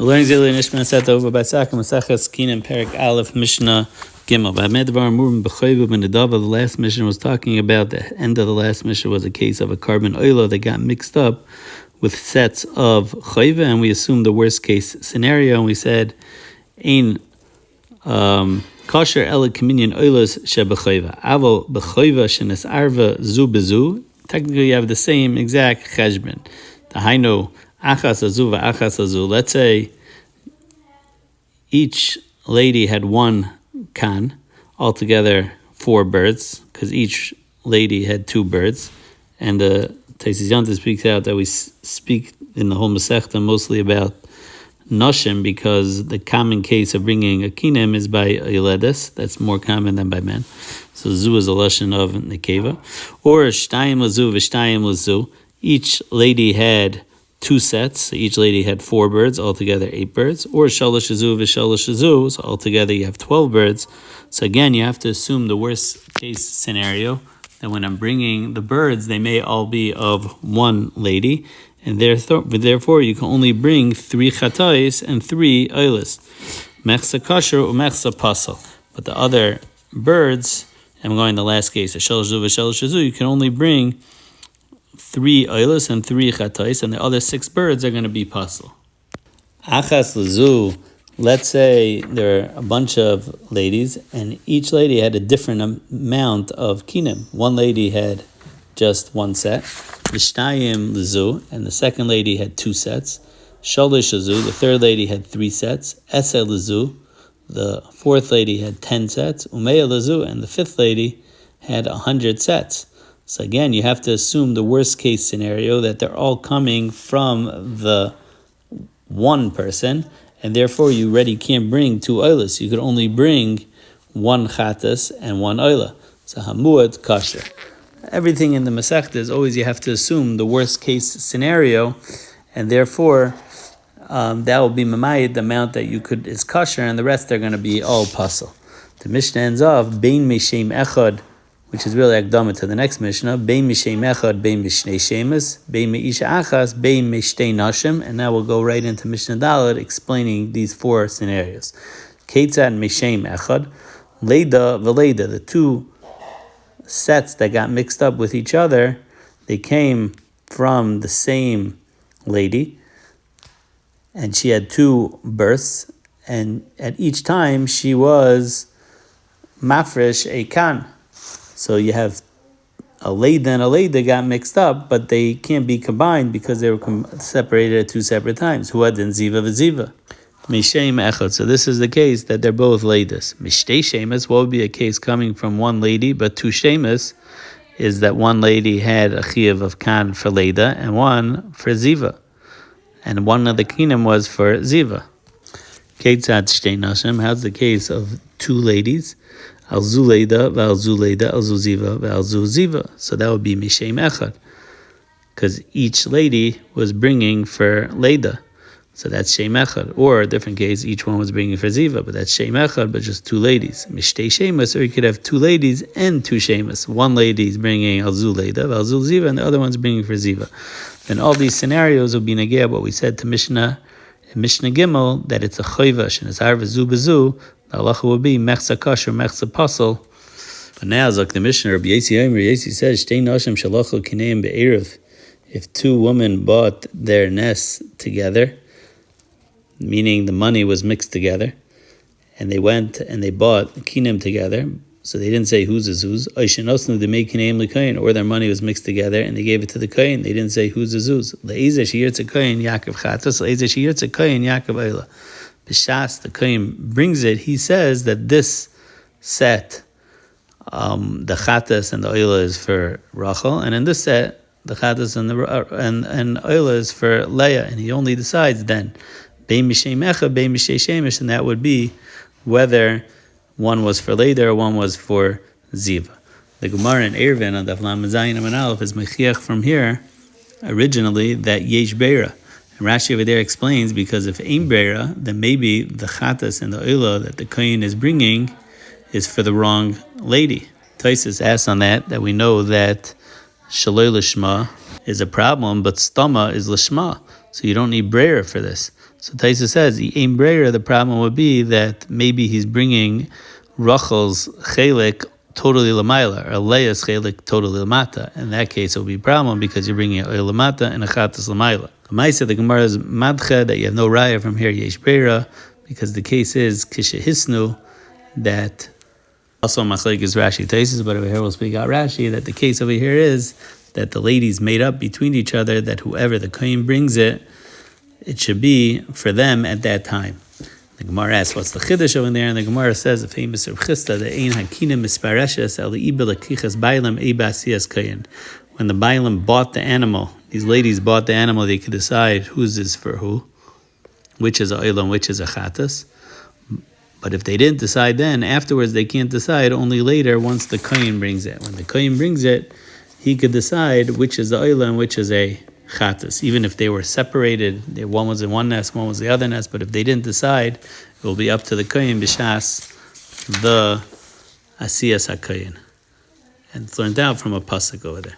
Learning Zili Nishmas Etta Ahuva Batzak Masaches Quinim Perik Aleph Mishnah Gimel. The last Mishnah was talking about the end of the last Mishnah was a case of a carbon oila that got mixed up with sets of chayva, and we assumed the worst case scenario, and we said ein kosher ela communion oilas shebechayva avo bechayva shenes arva zu bezu. Technically, you have the same exact cheshbon. The hainu achas azu v'achas azu. Let's say each lady had one kan, altogether 4 birds, because each lady had 2 birds. And the Taisis Yonta speaks out that we speak in the whole Masechta mostly about Noshim, because the common case of bringing a Kinim is by Yoledes. That's more common than by men. So Zu is a lashon of Nekeva. Or Shtayim Lazu v'Shtayim Lazu. Each lady had 2 sets, so each lady had 4 birds, altogether 8 birds. Or Shalosh Azu v'Shalosh Azu, so altogether you have 12 birds. So again, you have to assume the worst case scenario, that when I'm bringing the birds, they may all be of one lady, and therefore you can only bring 3 chatais and 3 oilas, mechsa kosher or mechsa pasal. But the other birds, I'm going the last case, a shalosh zu v'shalosh zu, you can only bring 3 oilas and 3 chatais, and the other 6 birds are going to be pasal. Achas lezu. Let's say there are a bunch of ladies, and each lady had a different amount of kinim. One lady had just 1 set, Mishnayim lezu, and the second lady had 2 sets. Shalish lezu, the third lady had 3 sets. Essa lezu, the fourth lady had 10 sets. Umeya lezu, and the fifth lady had 100 sets. So again, you have to assume the worst case scenario, that they're all coming from the one person, and therefore you already can't bring 2 oilas. You could only bring 1 chatas and 1 oila. So hamuat kasher. Everything in the Masechta is always, you have to assume the worst case scenario, and therefore that will be mamayid, the amount that you could is kasher, and the rest are going to be all pasal. The Mishnah ends off bein mishem echad, which is really akdama to the next Mishnah. Bein mishem echad, bein mishnei shemes, bein meisha achas, bein mishtei nashim, and now we'll go right into Mishnah Dalet explaining these 4 scenarios. Ketzad mishem echad, leida v'leida, the 2 sets that got mixed up with each other, they came from the same lady, and she had 2 births, and at each time she was mafresh a kan. So you have a Leida and a Leida got mixed up, but they can't be combined because they were separated at 2 separate times. Huad and Ziva v'Ziva. Mishem echad. So this is the case that they're both Leidas. Mishtei shemes, what would be a case coming from one lady, but 2 shemes, is that one lady had a chiyuv of kan for Leida and one for Ziva. And one of the quinim was for Ziva. Ketzad shtei nashim, how's the case of 2 ladies? Al zu leida, v'al zu leida, al zu ziva, v'al zu ziva. So that would be mishem echad, because each lady was bringing for leida. So that's shem echad. Or a different case, each one was bringing for ziva, but that's shem echad, but just 2 ladies. Mishtei shemas, or you could have 2 ladies and 2 shemas. One lady is bringing al zu leida, v'al zu ziva, and the other one's bringing for ziva. And all these scenarios will be negeh what we said to Mishnah in Mishnah Gimel, that it's a chayva, shenes arva zu bezu. The halacha would be mechsa kosher, mechsa pasal. But now, like the Mishnah, Rabbi Yesi says, shtei nashim shalachu kineim be'erev. If 2 women bought their nests together, meaning the money was mixed together, and they went and they bought kinim together, so they didn't say whose is whose. Or their money was mixed together and they gave it to the kohen. They didn't say whose is whose. Le'ezeh sheyirtze kohen Yaakov chatos, le'ezeh sheyirtze kohen Yaakov oila. B'shas, the kohen brings it, he says that this set, the chatas and the oila is for Rachel, and in this set, the chatas and the oila is for Leah, and he only decides then, bein mishem echad, bein mishtei shemesh, and that would be whether one was for Leida or one was for Ziva. The Gemara in Eruvin on Daf Lamed Zayin Amud Aleph is mechiach from here originally that yesh beira. And Rashi over there explains, because if ein beira, then maybe the chatas and the oila that the kohen is bringing is for the wrong lady. Taisus asks on that we know that shaloi lishma is a problem, but stama is lishma. So you don't need breira for this. So Taisa says, the problem would be that maybe he's bringing Rachel's chelik totally lamaila, or Leah's chelik totally lamata. In that case, it would be a problem because you're bringing a lamata and a chatas lamaila. The Gemara is madcha that you have no raya from here, yesh breira, because the case is kishehisnu, that also machlek is Rashi Taisus, but over here we'll speak out Rashi, that the case over here is that the ladies made up between each other that whoever the kohen brings it should be for them at that time. The Gemara asks, what's the chiddush over there? And the Gemara says, the famous Reb Chisda, the ein hakinim mispareshes al ibel akichas bailam ebasias kohen. When the bailam bought the animal, these ladies bought the animal, they could decide whose is for who, which is a olam, which is a chatas. But if they didn't decide then, afterwards they can't decide, only later once the kohen brings it. When the kohen brings it, he could decide which is the oila and which is a chatas. Even if they were separated, one was in one nest, one was the other nest, but if they didn't decide, it will be up to the kohen b'shas the asiyas hakohen. And it's learned out from a pasuk over there.